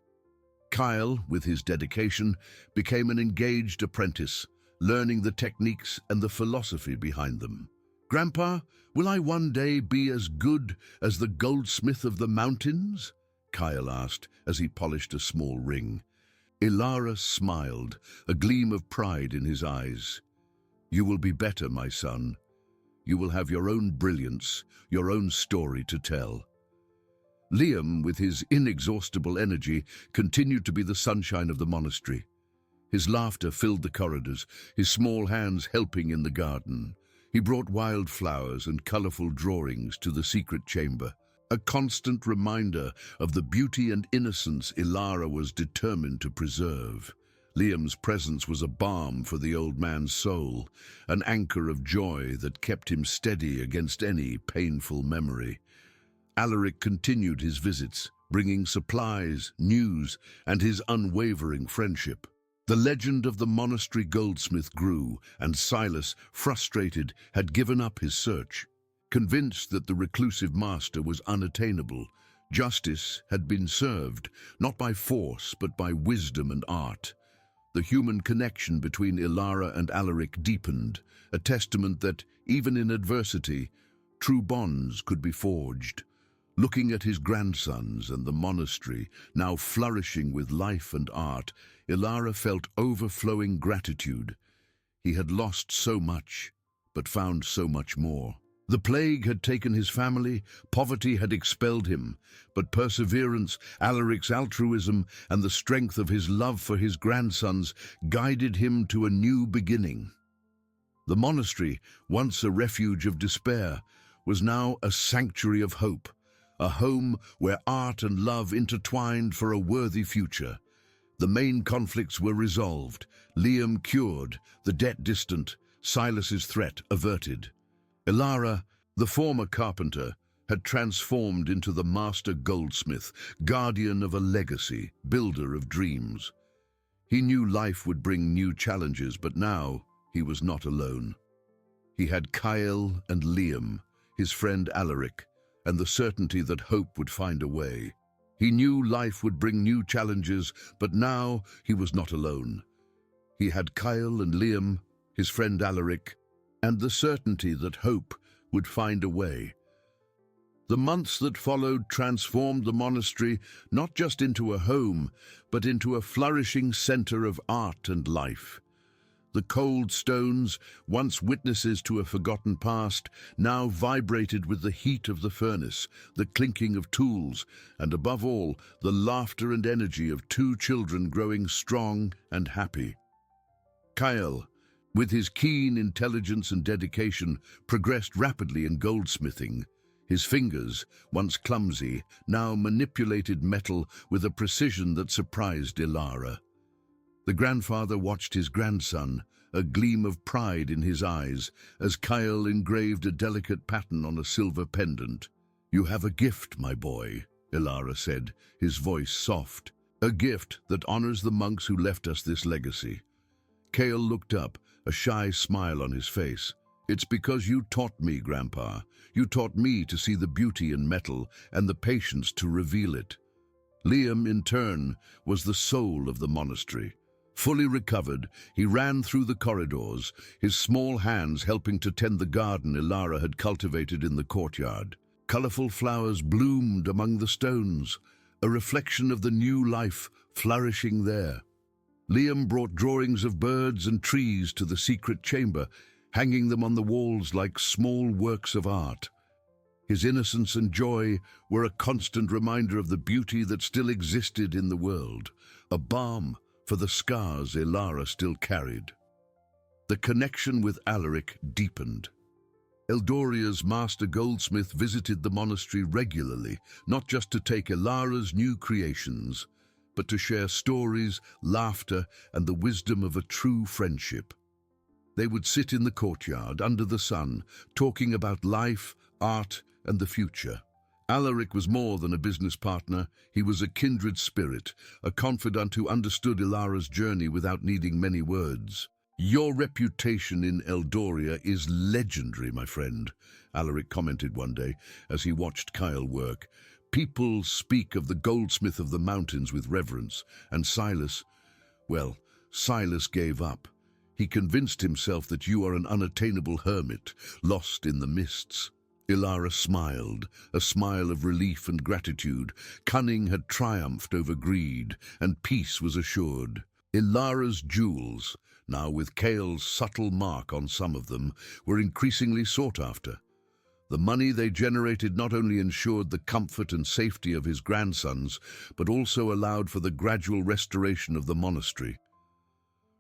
[SPEAKER 1] Kyle, with his dedication, became an engaged apprentice, learning the techniques and the philosophy behind them. "Grandpa, will I one day be as good as the goldsmith of the mountains?" Kyle asked as he polished a small ring. Ilara smiled, a gleam of pride in his eyes. "You will be better, my son. You will have your own brilliance, your own story to tell." Liam, with his inexhaustible energy, continued to be the sunshine of the monastery. His laughter filled the corridors, his small hands helping in the garden. He brought wildflowers and colorful drawings to the secret chamber, a constant reminder of the beauty and innocence Ilara was determined to preserve. Liam's presence was a balm for the old man's soul, an anchor of joy that kept him steady against any painful memory. Alaric continued his visits, bringing supplies, news, and his unwavering friendship. The legend of the monastery goldsmith grew, and Silas, frustrated, had given up his search. Convinced that the reclusive master was unattainable, justice had been served, not by force but by wisdom and art. The human connection between Ilara and Alaric deepened, a testament that, even in adversity, true bonds could be forged. Looking at his grandsons and the monastery, now flourishing with life and art, Ilara felt overflowing gratitude. He had lost so much, but found so much more. The plague had taken his family, poverty had expelled him, but perseverance, Alaric's altruism, and the strength of his love for his grandsons guided him to a new beginning. The monastery, once a refuge of despair, was now a sanctuary of hope, a home where art and love intertwined for a worthy future. The main conflicts were resolved, Liam cured, the debt distant, Silas's threat averted. Ilara, the former carpenter, had transformed into the master goldsmith, guardian of a legacy, builder of dreams. He knew life would bring new challenges, but now he was not alone. He had Kyle and Liam, his friend Alaric, and the certainty that hope would find a way. He knew life would bring new challenges, but now he was not alone. He had Kyle and Liam, his friend Alaric, and the certainty that hope would find a way. The months that followed transformed the monastery not just into a home, but into a flourishing center of art and life. The cold stones, once witnesses to a forgotten past, now vibrated with the heat of the furnace, the clinking of tools, and above all, the laughter and energy of two children growing strong and happy. Kyle, with his keen intelligence and dedication, progressed rapidly in goldsmithing. His fingers, once clumsy, now manipulated metal with a precision that surprised Ilara. The grandfather watched his grandson, a gleam of pride in his eyes, as Kyle engraved a delicate pattern on a silver pendant. "You have a gift, my boy," Ilara said, his voice soft. "A gift that honors the monks who left us this legacy." Kyle looked up, a shy smile on his face. "It's because you taught me, Grandpa. You taught me to see the beauty in metal and the patience to reveal it." Liam, in turn, was the soul of the monastery. Fully recovered, he ran through the corridors, his small hands helping to tend the garden Ilara had cultivated in the courtyard. Colorful flowers bloomed among the stones, a reflection of the new life flourishing there. Liam brought drawings of birds and trees to the secret chamber, hanging them on the walls like small works of art. His innocence and joy were a constant reminder of the beauty that still existed in the world, a balm for the scars Ilara still carried. The connection with Alaric deepened. Eldoria's master goldsmith visited the monastery regularly, not just to take Ilara's new creations, but to share stories, laughter, and the wisdom of a true friendship. They would sit in the courtyard under the sun, talking about life, art, and the future. Alaric was more than a business partner. He was a kindred spirit, a confidant who understood Ilara's journey without needing many words. "Your reputation in Eldoria is legendary, my friend," Alaric commented one day as he watched Kyle work. "People speak of the goldsmith of the mountains with reverence, and Silas gave up. He convinced himself that you are an unattainable hermit, lost in the mists." Ilara smiled, a smile of relief and gratitude. Cunning had triumphed over greed, and peace was assured. Ilara's jewels, now with Kale's subtle mark on some of them, were increasingly sought after. The money they generated not only ensured the comfort and safety of his grandsons, but also allowed for the gradual restoration of the monastery.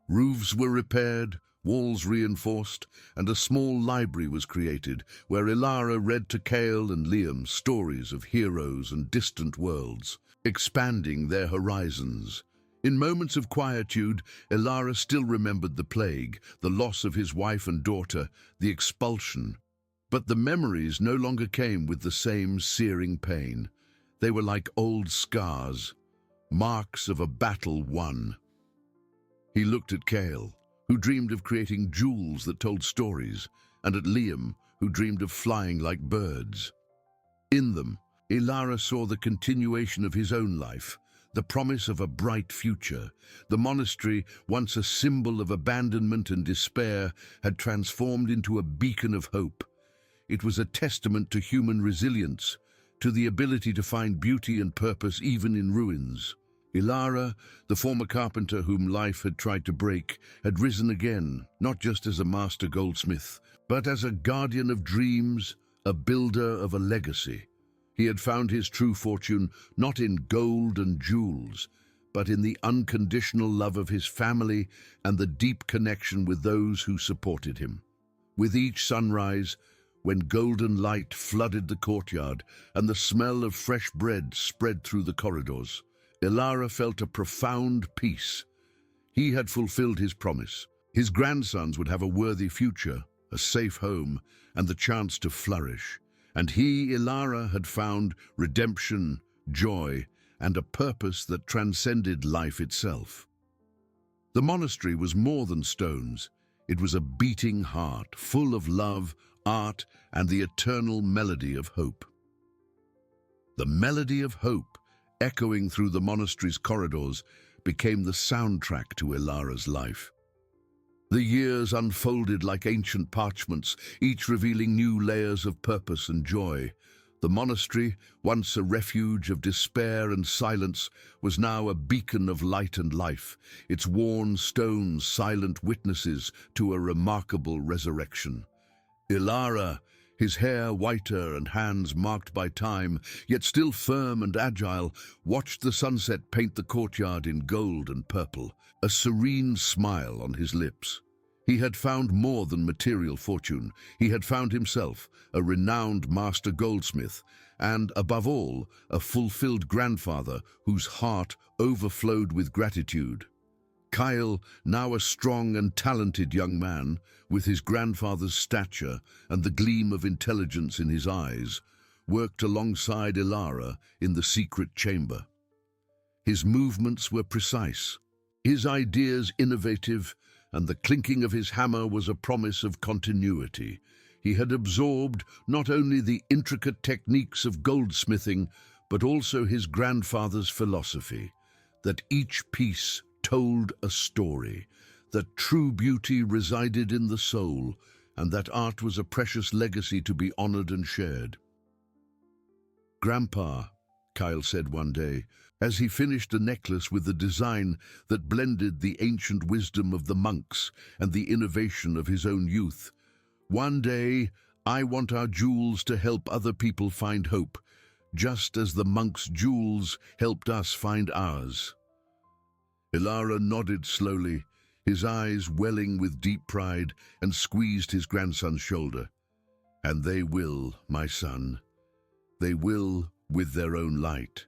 [SPEAKER 1] Roofs were repaired, walls reinforced, and a small library was created where Ilara read to Kale and Liam stories of heroes and distant worlds, expanding their horizons. In moments of quietude, Ilara still remembered the plague, the loss of his wife and daughter, the expulsion. But the memories no longer came with the same searing pain. They were like old scars, marks of a battle won. He looked at Kale, who dreamed of creating jewels that told stories, and at Liam, who dreamed of flying like birds. In them, Ilara saw the continuation of his own life, the promise of a bright future. The monastery, once a symbol of abandonment and despair, had transformed into a beacon of hope. It was a testament to human resilience, to the ability to find beauty and purpose even in ruins. Ilara, the former carpenter whom life had tried to break, had risen again, not just as a master goldsmith, but as a guardian of dreams, a builder of a legacy. He had found his true fortune not in gold and jewels, but in the unconditional love of his family and the deep connection with those who supported him. With each sunrise, when golden light flooded the courtyard and the smell of fresh bread spread through the corridors, Ilara felt a profound peace. He had fulfilled his promise. His grandsons would have a worthy future, a safe home, and the chance to flourish. And he, Ilara, had found redemption, joy, and a purpose that transcended life itself. The monastery was more than stones. It was a beating heart, full of love, art, and the eternal melody of hope. The melody of hope, echoing through the monastery's corridors, became the soundtrack to Ilara's life. The years unfolded like ancient parchments, each revealing new layers of purpose and joy. The monastery, once a refuge of despair and silence, was now a beacon of light and life, its worn stones silent witnesses to a remarkable resurrection. Ilara, his hair whiter and hands marked by time, yet still firm and agile, watched the sunset paint the courtyard in gold and purple, a serene smile on his lips. He had found more than material fortune. He had found himself, a renowned master goldsmith, and, above all, a fulfilled grandfather whose heart overflowed with gratitude. Kyle, now a strong and talented young man, with his grandfather's stature and the gleam of intelligence in his eyes, worked alongside Ilara in the secret chamber. His movements were precise, his ideas innovative, and the clinking of his hammer was a promise of continuity. He had absorbed not only the intricate techniques of goldsmithing, but also his grandfather's philosophy, that each piece told a story, that true beauty resided in the soul, and that art was a precious legacy to be honored and shared. "Grandpa," Kyle said one day, as he finished a necklace with a design that blended the ancient wisdom of the monks and the innovation of his own youth, "one day I want our jewels to help other people find hope, just as the monks' jewels helped us find ours." Ilara nodded slowly, his eyes welling with deep pride, and squeezed his grandson's shoulder. "And they will, my son. They will with their own light."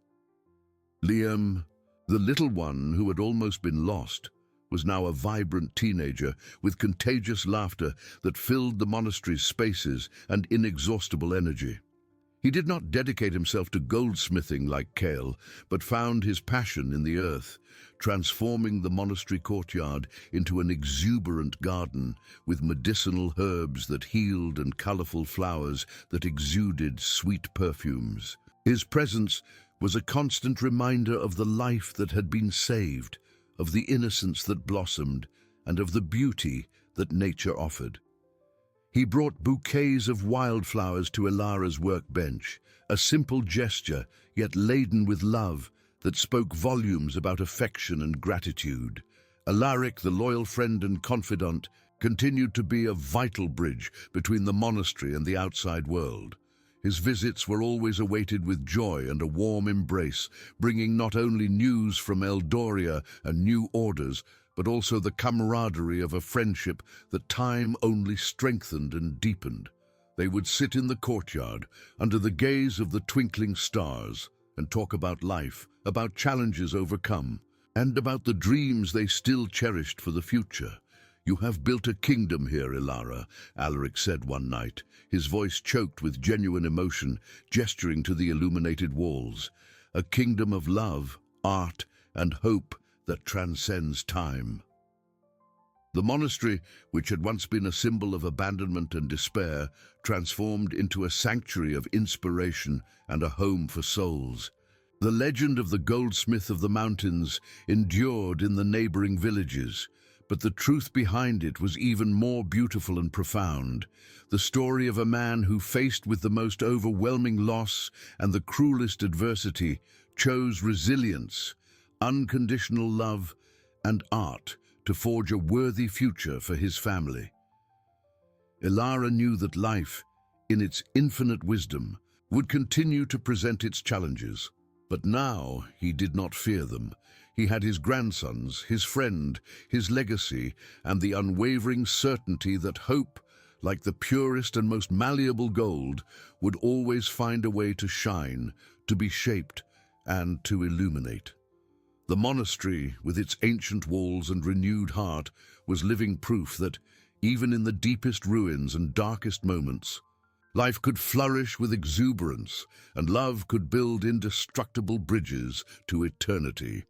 [SPEAKER 1] Liam, the little one who had almost been lost, was now a vibrant teenager with contagious laughter that filled the monastery's spaces and inexhaustible energy. He did not dedicate himself to goldsmithing like Cale, but found his passion in the earth, transforming the monastery courtyard into an exuberant garden with medicinal herbs that healed and colorful flowers that exuded sweet perfumes. His presence was a constant reminder of the life that had been saved, of the innocence that blossomed, and of the beauty that nature offered. He brought bouquets of wildflowers to Ilara's workbench, a simple gesture, yet laden with love, that spoke volumes about affection and gratitude. Alaric, the loyal friend and confidant, continued to be a vital bridge between the monastery and the outside world. His visits were always awaited with joy and a warm embrace, bringing not only news from Eldoria and new orders, but also the camaraderie of a friendship that time only strengthened and deepened. They would sit in the courtyard, under the gaze of the twinkling stars, and talk about life, about challenges overcome, and about the dreams they still cherished for the future. "You have built a kingdom here, Ilara," Alaric said one night, his voice choked with genuine emotion, gesturing to the illuminated walls. "A kingdom of love, art, and hope that transcends time." The monastery, which had once been a symbol of abandonment and despair, transformed into a sanctuary of inspiration and a home for souls. The legend of the goldsmith of the mountains endured in the neighboring villages, but the truth behind it was even more beautiful and profound. The story of a man who, faced with the most overwhelming loss and the cruelest adversity, chose resilience, unconditional love, and art to forge a worthy future for his family. Ilara knew that life, in its infinite wisdom, would continue to present its challenges. But now he did not fear them. He had his grandsons, his friend, his legacy, and the unwavering certainty that hope, like the purest and most malleable gold, would always find a way to shine, to be shaped, and to illuminate. The monastery, with its ancient walls and renewed heart, was living proof that, even in the deepest ruins and darkest moments, life could flourish with exuberance, and love could build indestructible bridges to eternity.